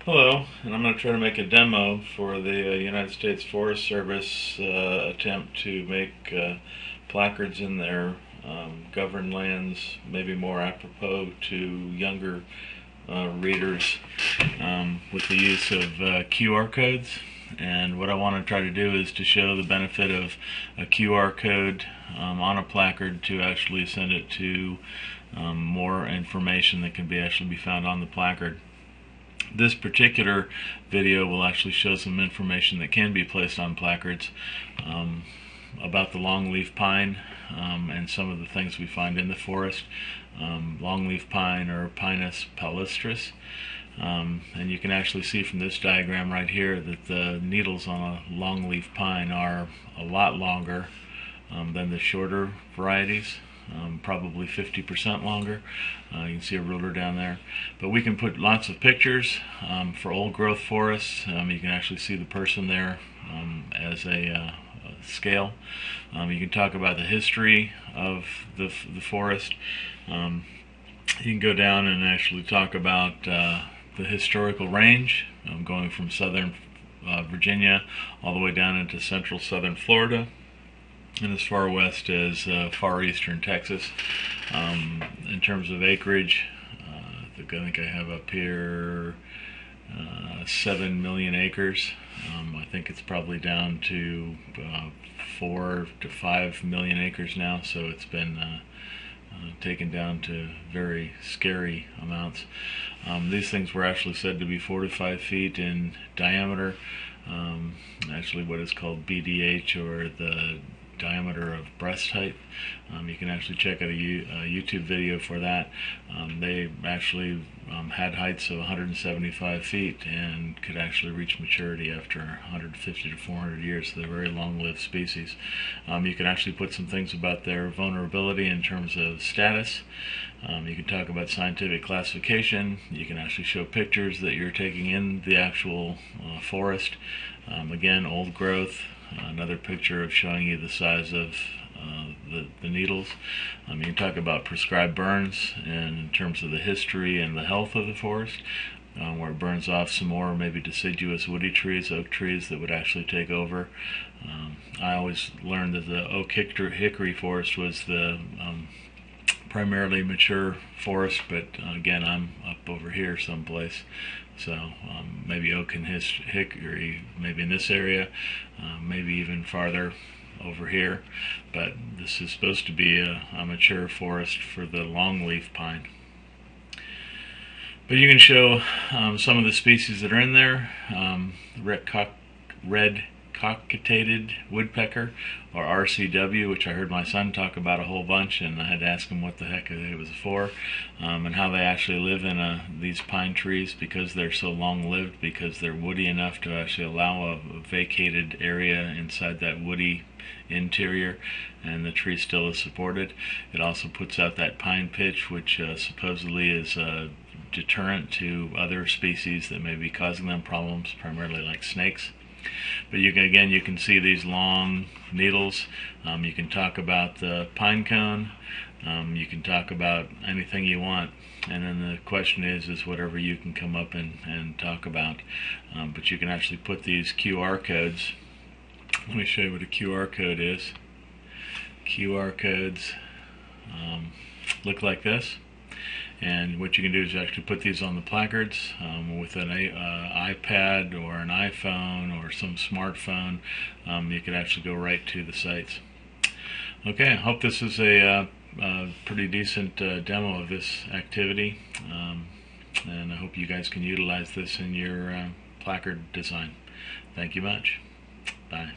Hello, and I'm going to try to make a demo for the United States Forest Service attempt to make placards in their governed lands maybe more apropos to younger readers with the use of QR codes. And what I want to try to do is to show the benefit of a QR code on a placard to actually send it to more information that can actually be found on the placard. This particular video will actually show some information that can be placed on placards about the longleaf pine and some of the things we find in the forest. Longleaf pine, or Pinus palustris. And you can actually see from this diagram right here that the needles on a longleaf pine are a lot longer than the shorter varieties. Probably 50% longer. You can see a ruler down there. But we can put lots of pictures for old growth forests. You can actually see the person there as a scale. You can talk about the history of the forest. You can go down and actually talk about the historical range, going from southern Virginia all the way down into central southern Florida, and as far west as far eastern Texas. In terms of acreage, I think I have up here 7 million acres. I think it's probably down to 4 to 5 million acres now, so it's been taken down to very scary amounts. These things were actually said to be 4 to 5 feet in diameter. Actually what is called BDH, or the diameter of breast height. You can actually check out a YouTube video for that. They actually had heights of 175 feet and could actually reach maturity after 150 to 400 years, so they're very long-lived species. You can actually put some things about their vulnerability in terms of status. You can talk about scientific classification. You can actually show pictures that you're taking in the actual forest. Again, old growth. Another picture of showing you the size of the needles. You can talk about prescribed burns in terms of the history and the health of the forest, where it burns off some more maybe deciduous woody trees, oak trees that would actually take over. I always learned that the oak hickory forest was the primarily mature forest, but again, I'm up over here someplace, so maybe oak and hickory maybe in this area, maybe even farther over here, but this is supposed to be a mature forest for the longleaf pine. But you can show some of the species that are in there. Red cockatated woodpecker, or RCW, which I heard my son talk about a whole bunch, and I had to ask him what the heck it was for, and how they actually live in these pine trees, because they're so long-lived, because they're woody enough to actually allow a vacated area inside that woody interior, and the tree still is supported. It also puts out that pine pitch, which supposedly is a deterrent to other species that may be causing them problems, primarily like snakes. But you can see these long needles. You can talk about the pine cone. You can talk about anything you want, and then the question is whatever you can come up and talk about. But you can actually put these QR codes. Let me show you what a QR code is. QR codes look like this. And what you can do is actually put these on the placards with an iPad or an iPhone or some smartphone. You can actually go right to the sites. Okay, I hope this is a pretty decent demo of this activity, and I hope you guys can utilize this in your placard design. Thank you much. Bye.